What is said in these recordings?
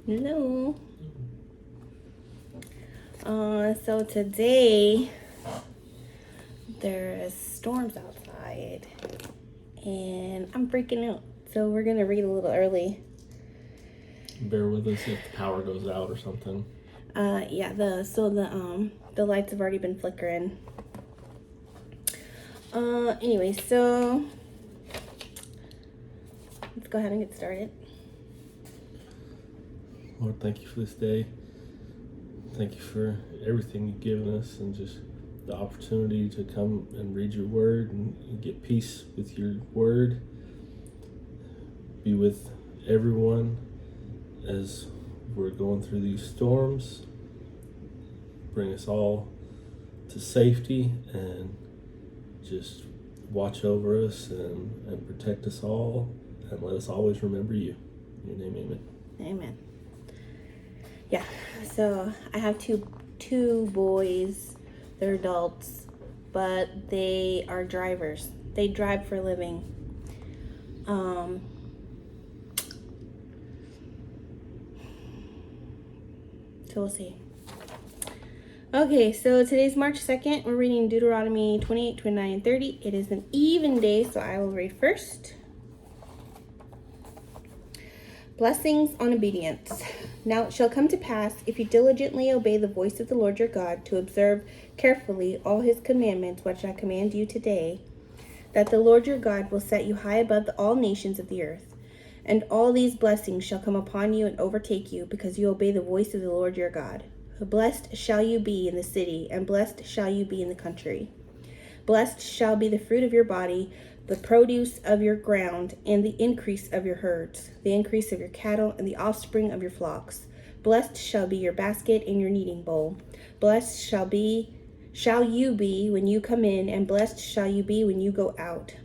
Hello. So today there's storms outside and I'm freaking out. So we're gonna read a little early. Bear with us if the power goes out or something. Yeah, the lights have already been flickering. Anyway, so let's go ahead and get started. Lord, thank you for this day. Thank you for everything you've given us and just the opportunity to come and read your word and get peace with your word. Be with everyone as we're going through these storms. Bring us all to safety and just watch over us and protect us all, and let us always remember you. In your name, amen. Amen. Yeah, so I have two boys. They're adults, but they are drivers. They drive for a living. So we'll see. Okay, so today's March 2nd. We're reading Deuteronomy 28, 29, and 30. It is an even day, so I will read first. Blessings on obedience. Now it shall come to pass, if you diligently obey the voice of the Lord your God, to observe carefully all his commandments which I command you today, that the Lord your God will set you high above all nations of the earth. And all these blessings shall come upon you and overtake you, because you obey the voice of the Lord your God. Blessed shall you be in the city, and blessed shall you be in the country. Blessed shall be the fruit of your body, the produce of your ground, and the increase of your herds, the increase of your cattle, and the offspring of your flocks. Blessed shall be your basket and your kneading bowl. Blessed shall you be when you come in, and blessed shall you be when you go out.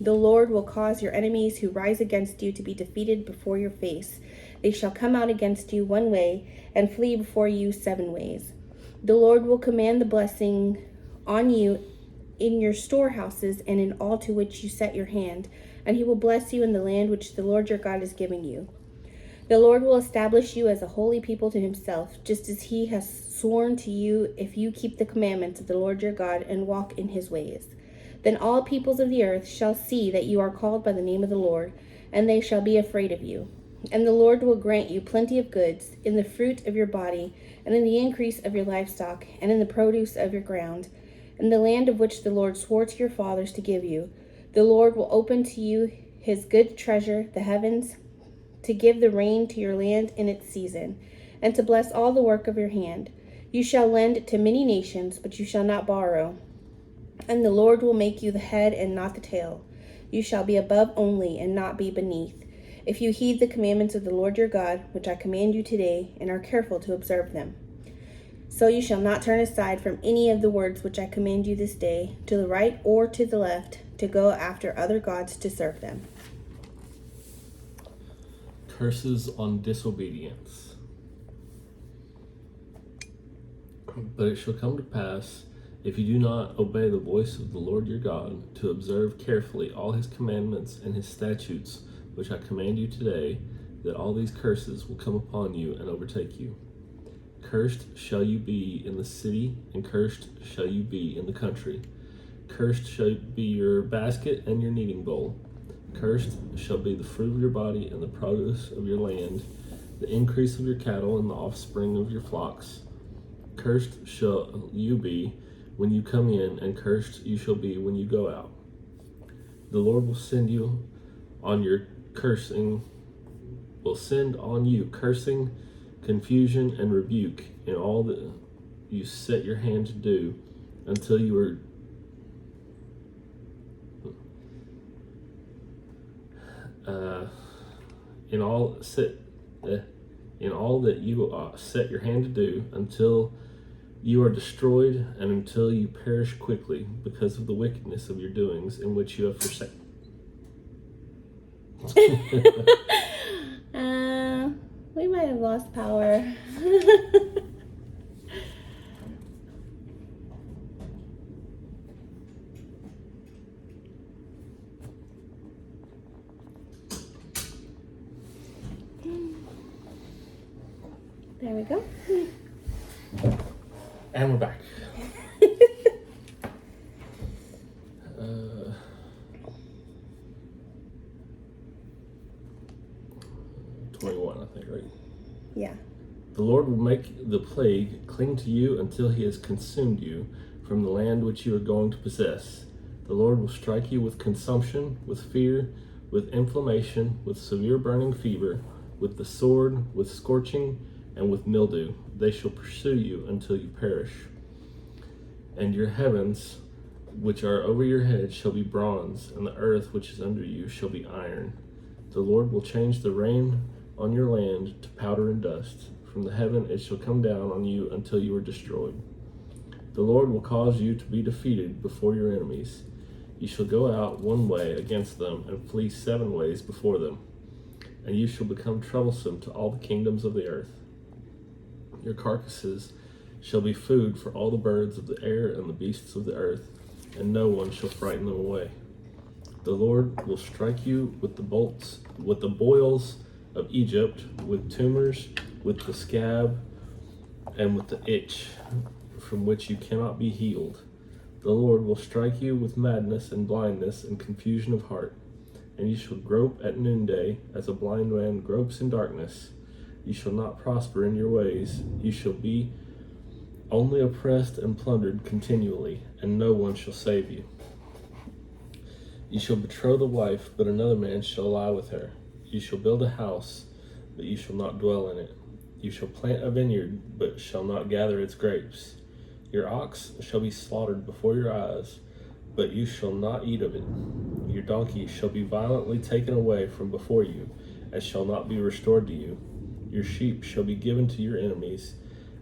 The Lord will cause your enemies who rise against you to be defeated before your face. They shall come out against you one way, and flee before you 7 ways. The Lord will command the blessing on you in your storehouses and in all to which you set your hand, and he will bless you in the land which the Lord your God is giving you. The Lord will establish you as a holy people to himself, just as he has sworn to you, if you keep the commandments of the Lord your God and walk in his ways. Then all peoples of the earth shall see that you are called by the name of the Lord, and they shall be afraid of you. And the Lord will grant you plenty of goods, in the fruit of your body, and in the increase of your livestock, and in the produce of your ground, in the land of which the Lord swore to your fathers to give you. The Lord will open to you his good treasure, the heavens, to give the rain to your land in its season, and to bless all the work of your hand. You shall lend to many nations, but you shall not borrow. And the Lord will make you the head and not the tail. You shall be above only, and not be beneath, if you heed the commandments of the Lord your God, which I command you today, and are careful to observe them. So you shall not turn aside from any of the words which I command you this day, to the right or to the left, to go after other gods to serve them. Curses on disobedience. But it shall come to pass, if you do not obey the voice of the Lord your God, to observe carefully all his commandments and his statutes, which I command you today, that all these curses will come upon you and overtake you. Cursed shall you be in the city, and cursed shall you be in the country. Cursed shall be your basket and your kneading bowl. Cursed shall be the fruit of your body and the produce of your land, the increase of your cattle and the offspring of your flocks. Cursed shall you be when you come in, and cursed you shall be when you go out. The Lord will send on you cursing, confusion, and rebuke in all that you set your hand to do, until you are in all that you set your hand to do, until you are destroyed, and until you perish quickly because of the wickedness of your doings, in which you have forsaken. We might have lost power. There we go. And we're back. 21, I think, right? Yeah. The Lord will make the plague cling to you until he has consumed you from the land which you are going to possess. The Lord will strike you with consumption, with fear, with inflammation, with severe burning fever, with the sword, with scorching, and with mildew. They shall pursue you until you perish. And your heavens, which are over your head, shall be bronze, and the earth which is under you shall be iron. The Lord will change the rain on your land to powder and dust. From the heaven it shall come down on you until you are destroyed. The Lord will cause you to be defeated before your enemies. You shall go out one way against them and flee 7 ways before them, and you shall become troublesome to all the kingdoms of the earth. Your carcasses shall be food for all the birds of the air and the beasts of the earth, and no one shall frighten them away. The Lord will strike you with the boils of Egypt, with tumors, with the scab, and with the itch, from which you cannot be healed. The Lord will strike you with madness and blindness and confusion of heart, and you shall grope at noonday, as a blind man gropes in darkness. You shall not prosper in your ways. You shall be only oppressed and plundered continually, and no one shall save you. You shall betroth the wife, but another man shall lie with her. You shall build a house, but you shall not dwell in it. You shall plant a vineyard, but shall not gather its grapes. Your ox shall be slaughtered before your eyes, but you shall not eat of it. Your donkey shall be violently taken away from before you, and shall not be restored to you. Your sheep shall be given to your enemies,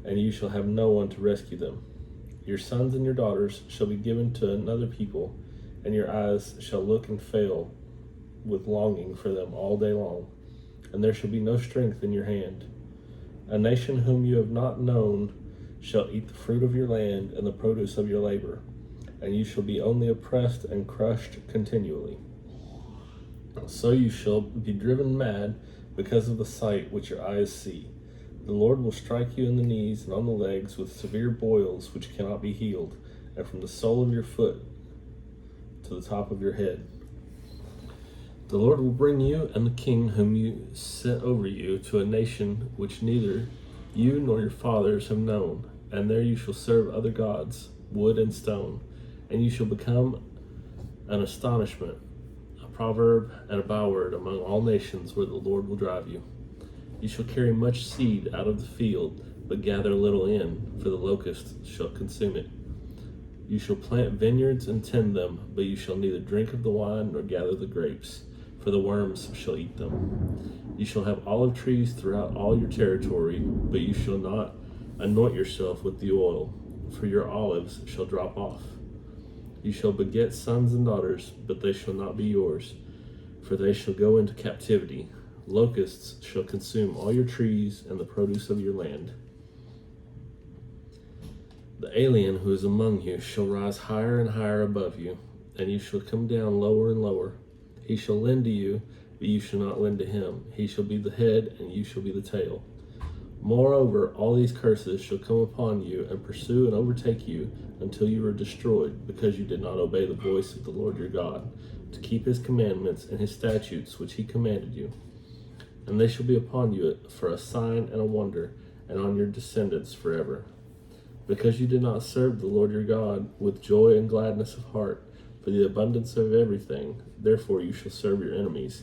and you shall have no one to rescue them. Your sons and your daughters shall be given to another people, and your eyes shall look and fail with longing for them all day long, and there shall be no strength in your hand. A nation whom you have not known shall eat the fruit of your land and the produce of your labor, and you shall be only oppressed and crushed continually. So you shall be driven mad because of the sight which your eyes see. The Lord will strike you in the knees and on the legs with severe boils which cannot be healed, and from the sole of your foot to the top of your head. The Lord will bring you and the king whom you set over you to a nation which neither you nor your fathers have known, and there you shall serve other gods, wood and stone, and you shall become an astonishment, a proverb and a byword among all nations where the Lord will drive you. You shall carry much seed out of the field, but gather little in, for the locust shall consume it. You shall plant vineyards and tend them, but you shall neither drink of the wine nor gather the grapes, for the worms shall eat them. You shall have olive trees throughout all your territory, but you shall not anoint yourself with the oil, for your olives shall drop off. You shall beget sons and daughters, but they shall not be yours, for they shall go into captivity. Locusts shall consume all your trees and the produce of your land. The alien who is among you shall rise higher and higher above you, and you shall come down lower and lower. He shall lend to you, but you shall not lend to him. He shall be the head, and you shall be the tail. Moreover, all these curses shall come upon you and pursue and overtake you until you are destroyed, because you did not obey the voice of the Lord your God, to keep his commandments and his statutes which he commanded you. And they shall be upon you for a sign and a wonder, and on your descendants forever. Because you did not serve the Lord your God with joy and gladness of heart, for the abundance of everything, therefore you shall serve your enemies,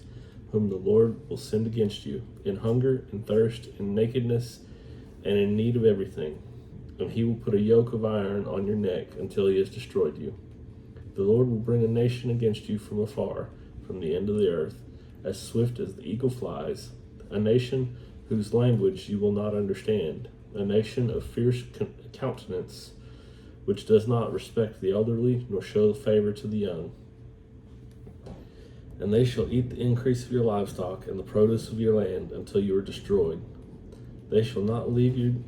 whom the Lord will send against you, in hunger, in thirst, in nakedness, and in need of everything. And he will put a yoke of iron on your neck until he has destroyed you. The Lord will bring a nation against you from afar, from the end of the earth, as swift as the eagle flies, a nation whose language you will not understand, a nation of fierce countenance, which does not respect the elderly, nor show favor to the young. And they shall eat the increase of your livestock and the produce of your land until you are destroyed. They shall not leave you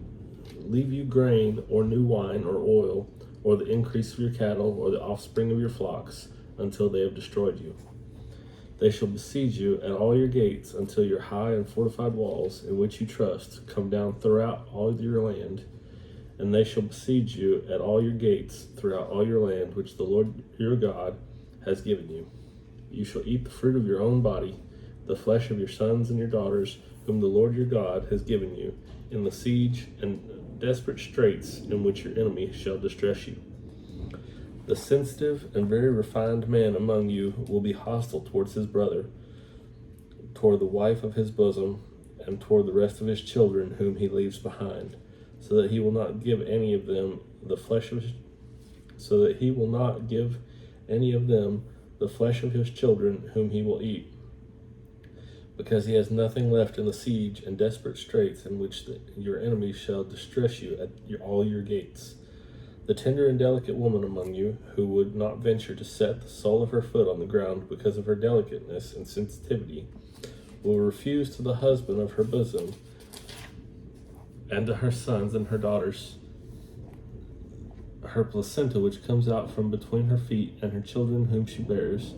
grain, or new wine, or oil, or the increase of your cattle, or the offspring of your flocks, until they have destroyed you. They shall besiege you at all your gates until your high and fortified walls, in which you trust, come down throughout all your land. And they shall besiege you at all your gates throughout all your land, which the Lord your God has given you. You shall eat the fruit of your own body, the flesh of your sons and your daughters, whom the Lord your God has given you, in the siege and desperate straits in which your enemy shall distress you. The sensitive and very refined man among you will be hostile towards his brother, toward the wife of his bosom, and toward the rest of his children whom he leaves behind, so that he will not give any of them the flesh of his children whom he will eat, because he has nothing left in the siege and desperate straits in which your enemies shall distress you at all your gates. The tender and delicate woman among you, who would not venture to set the sole of her foot on the ground because of her delicateness and sensitivity, will refuse to the husband of her bosom and to her sons and her daughters her placenta which comes out from between her feet and her children whom she bears,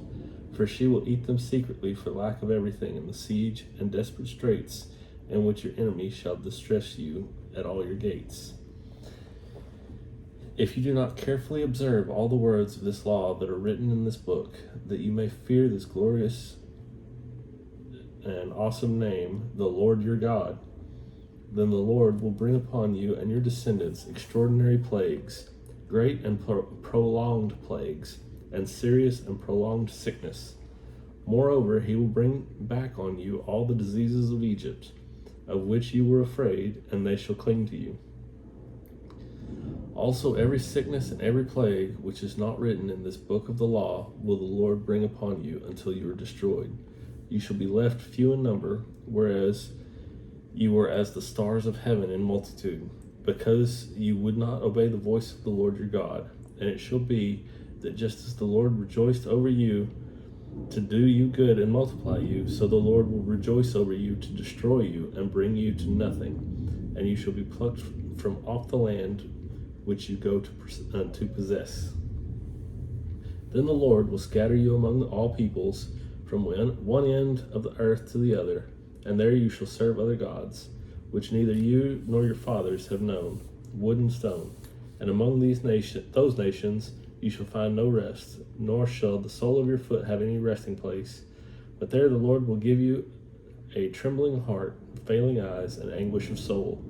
for she will eat them secretly for lack of everything in the siege and desperate straits in which your enemy shall distress you at all your gates. If you do not carefully observe all the words of this law that are written in this book, that you may fear this glorious and awesome name, the Lord your God, then the Lord will bring upon you and your descendants extraordinary plagues, great and prolonged plagues, and serious and prolonged sickness. Moreover, he will bring back on you all the diseases of Egypt, of which you were afraid, and they shall cling to you. Also every sickness and every plague which is not written in this book of the law will the Lord bring upon you until you are destroyed. You shall be left few in number, whereas you were as the stars of heaven in multitude, because you would not obey the voice of the Lord your God. And it shall be that just as the Lord rejoiced over you to do you good and multiply you, so the Lord will rejoice over you to destroy you and bring you to nothing, and you shall be plucked from off the land which you go to possess. Then the Lord will scatter you among all peoples, from one end of the earth to the other, and there you shall serve other gods, which neither you nor your fathers have known, wood and stone. And among those nations you shall find no rest, nor shall the sole of your foot have any resting place. But there the Lord will give you a trembling heart, failing eyes, and anguish of soul.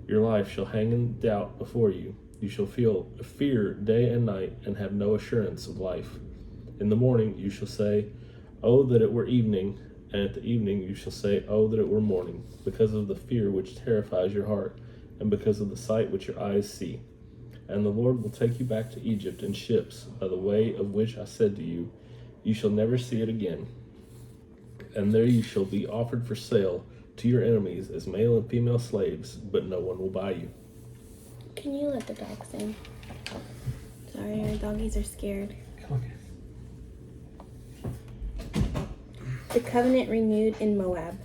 Your life shall hang in doubt before you. You shall feel fear day and night, and have no assurance of life. In the morning you shall say, "Oh, that it were evening," and at the evening you shall say, "Oh, that it were morning," because of the fear which terrifies your heart, and because of the sight which your eyes see. And the Lord will take you back to Egypt in ships, by the way of which I said to you, "You shall never see it again." And there you shall be offered for sale to your enemies as male and female slaves, but no one will buy you. Can you let the dogs in? Sorry, our doggies are scared. Come on. The covenant renewed in Moab.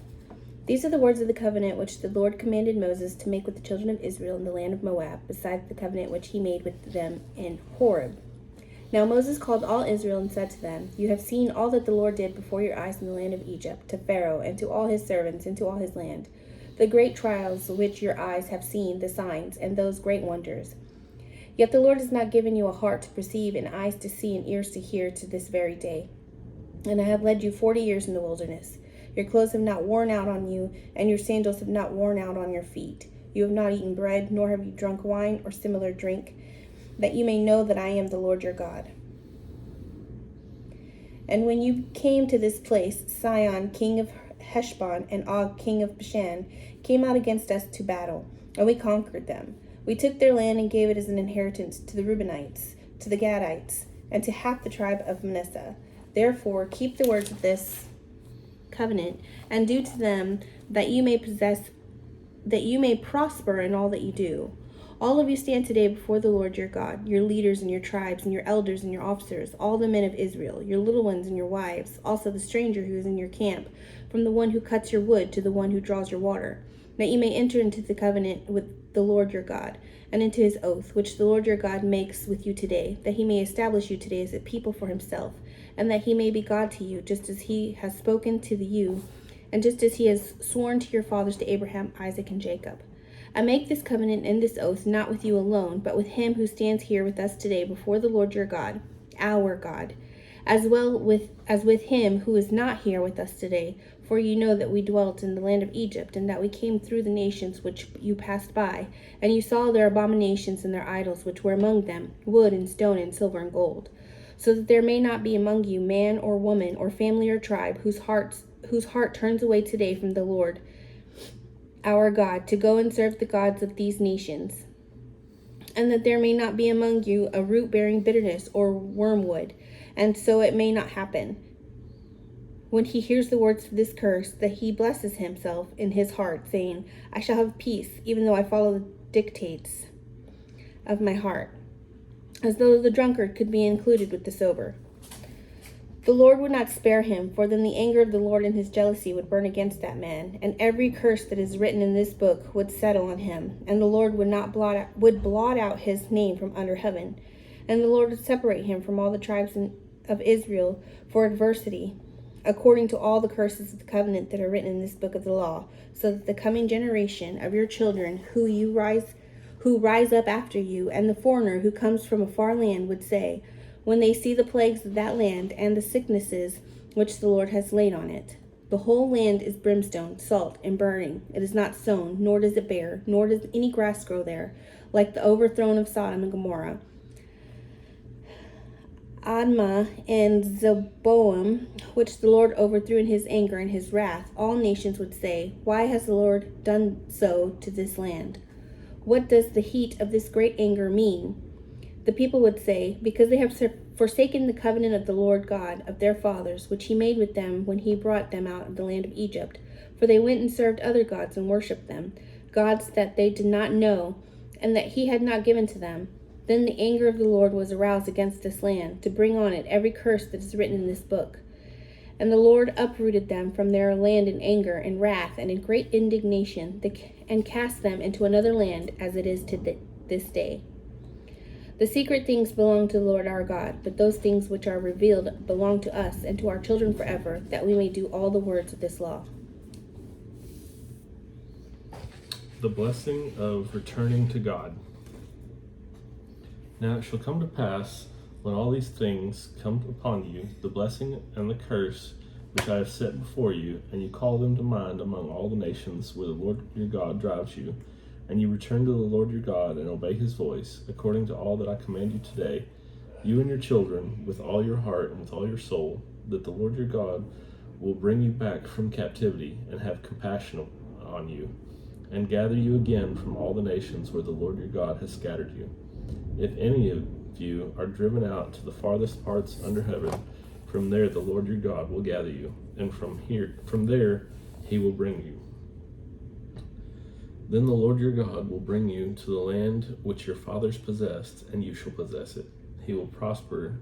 These are the words of the covenant which the Lord commanded Moses to make with the children of Israel in the land of Moab, besides the covenant which he made with them in Horeb. Now Moses called all Israel and said to them, "You have seen all that the Lord did before your eyes in the land of Egypt, to Pharaoh and to all his servants and to all his land, the great trials which your eyes have seen, the signs, and those great wonders. Yet the Lord has not given you a heart to perceive, and eyes to see, and ears to hear to this very day. And I have led you 40 years in the wilderness. Your clothes have not worn out on you, and your sandals have not worn out on your feet. You have not eaten bread, nor have you drunk wine or similar drink, that you may know that I am the Lord your God. And when you came to this place, Sihon, king of Heshbon, and Og, king of Bashan, came out against us to battle, and we conquered them. We took their land and gave it as an inheritance to the Reubenites, to the Gadites, and to half the tribe of Manasseh. Therefore, keep the words of this covenant, and do to them that you may prosper in all that you do. All of you stand today before the Lord your God, your leaders and your tribes and your elders and your officers, all the men of Israel, your little ones and your wives, also the stranger who is in your camp, from the one who cuts your wood to the one who draws your water, that you may enter into the covenant with the Lord your God, and into his oath, which the Lord your God makes with you today, that he may establish you today as a people for himself, and that he may be God to you, just as he has spoken to you, and just as he has sworn to your fathers, to Abraham, Isaac, and Jacob. I make this covenant and this oath not with you alone, but with him who stands here with us today before the Lord your God, our God, as with him who is not here with us today. For you know that we dwelt in the land of Egypt, and that we came through the nations which you passed by, and you saw their abominations and their idols which were among them, wood and stone and silver and gold. So that there may not be among you man or woman or family or tribe whose heart turns away today from the Lord our God, to go and serve the gods of these nations, and that there may not be among you a root bearing bitterness or wormwood, and so it may not happen, when he hears the words of this curse, that he blesses himself in his heart, saying, I shall have peace, even though I follow the dictates of my heart, as though the drunkard could be included with the sober. The Lord would not spare him, for then the anger of the Lord and his jealousy would burn against that man, and every curse that is written in this book would settle on him, and the Lord would blot out his name from under heaven, and the Lord would separate him from all the tribes of Israel for adversity, according to all the curses of the covenant that are written in this book of the law, so that the coming generation of your children who rise up after you, and the foreigner who comes from a far land would say, when they see the plagues of that land and the sicknesses which the Lord has laid on it, the whole land is brimstone, salt, and burning. It is not sown, nor does it bear, nor does any grass grow there, like the overthrown of Sodom and Gomorrah, Admah and Zeboam, which the Lord overthrew in his anger and his wrath. All nations would say, why has the Lord done so to this land? What does the heat of this great anger mean? The people would say, because they have forsaken the covenant of the Lord God of their fathers, which he made with them when he brought them out of the land of Egypt. For they went and served other gods and worshipped them, gods that they did not know, and that he had not given to them. Then the anger of the Lord was aroused against this land, to bring on it every curse that is written in this book. And the Lord uprooted them from their land in anger and wrath and in great indignation, and cast them into another land, as it is to this day. The secret things belong to the Lord our God, but those things which are revealed belong to us and to our children forever, that we may do all the words of this law. The blessing of returning to God. Now it shall come to pass, when all these things come upon you, the blessing and the curse which I have set before you, and you call them to mind among all the nations where the Lord your God drives you, and you return to the Lord your God and obey his voice, according to all that I command you today, you and your children, with all your heart and with all your soul, that the Lord your God will bring you back from captivity and have compassion on you, and gather you again from all the nations where the Lord your God has scattered you. If any of you are driven out to the farthest parts under heaven, from there the Lord your God will gather you, and from there he will bring you. Then the Lord your God will bring you to the land which your fathers possessed, and you shall possess it. He will prosper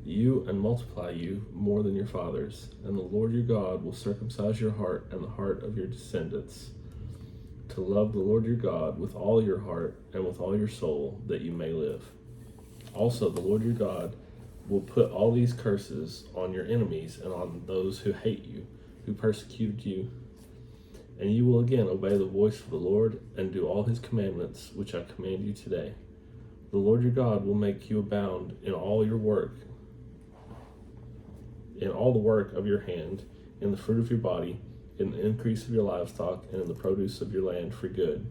you and multiply you more than your fathers, and the Lord your God will circumcise your heart and the heart of your descendants, to love the Lord your God with all your heart and with all your soul, that you may live. Also the Lord your God will put all these curses on your enemies and on those who hate you, who persecuted you, and you will again obey the voice of the Lord and do all his commandments, which I command you today. The Lord your God will make you abound in all your work, in all the work of your hand, in the fruit of your body, in the increase of your livestock, and in the produce of your land for good.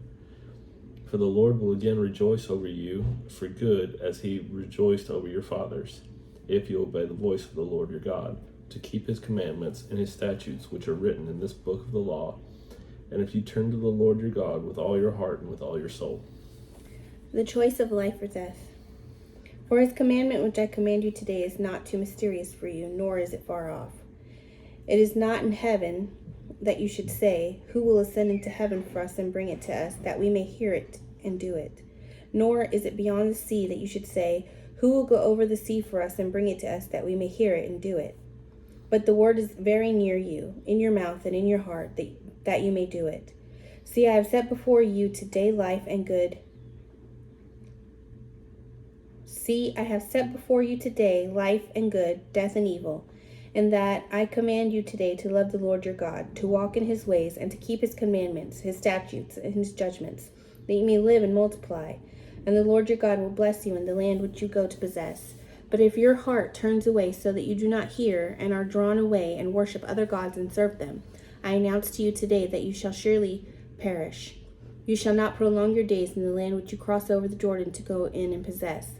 For the Lord will again rejoice over you for good, as he rejoiced over your fathers, if you obey the voice of the Lord your God, to keep his commandments and his statutes, which are written in this book of the law, and if you turn to the Lord your God with all your heart and with all your soul. The choice of life or death. For his commandment which I command you today is not too mysterious for you, nor is it far off. It is not in heaven that you should say, who will ascend into heaven for us and bring it to us, that we may hear it and do it? Nor is it beyond the sea that you should say, who will go over the sea for us and bring it to us, that we may hear it and do it? But the word is very near you, in your mouth and in your heart, that you may do it. See, I have set before you today life and good. See, I have set before you today life and good, death and evil. And that I command you today to love the Lord your God, to walk in his ways, and to keep his commandments, his statutes, and his judgments, that you may live and multiply. And the Lord your God will bless you in the land which you go to possess. But if your heart turns away so that you do not hear, and are drawn away, and worship other gods and serve them, I announce to you today that you shall surely perish. You shall not prolong your days in the land which you cross over the Jordan to go in and possess.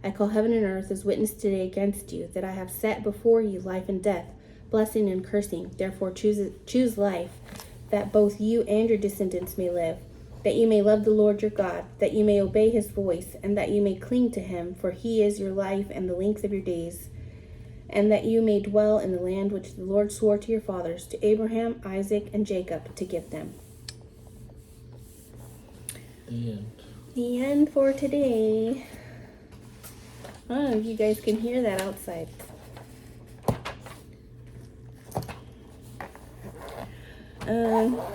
I call heaven and earth as witness today against you, that I have set before you life and death, blessing and cursing. Therefore choose life, that both you and your descendants may live, that you may love the Lord your God, that you may obey his voice, and that you may cling to him, for he is your life and the length of your days, and that you may dwell in the land which the Lord swore to your fathers, to Abraham, Isaac, and Jacob, to give them. The end. The end for today. I don't know if you guys can hear that outside.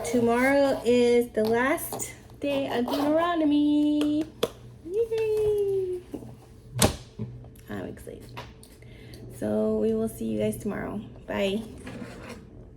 Tomorrow is the last day of Deuteronomy. Yay! I'm excited. So we will see you guys tomorrow. Bye.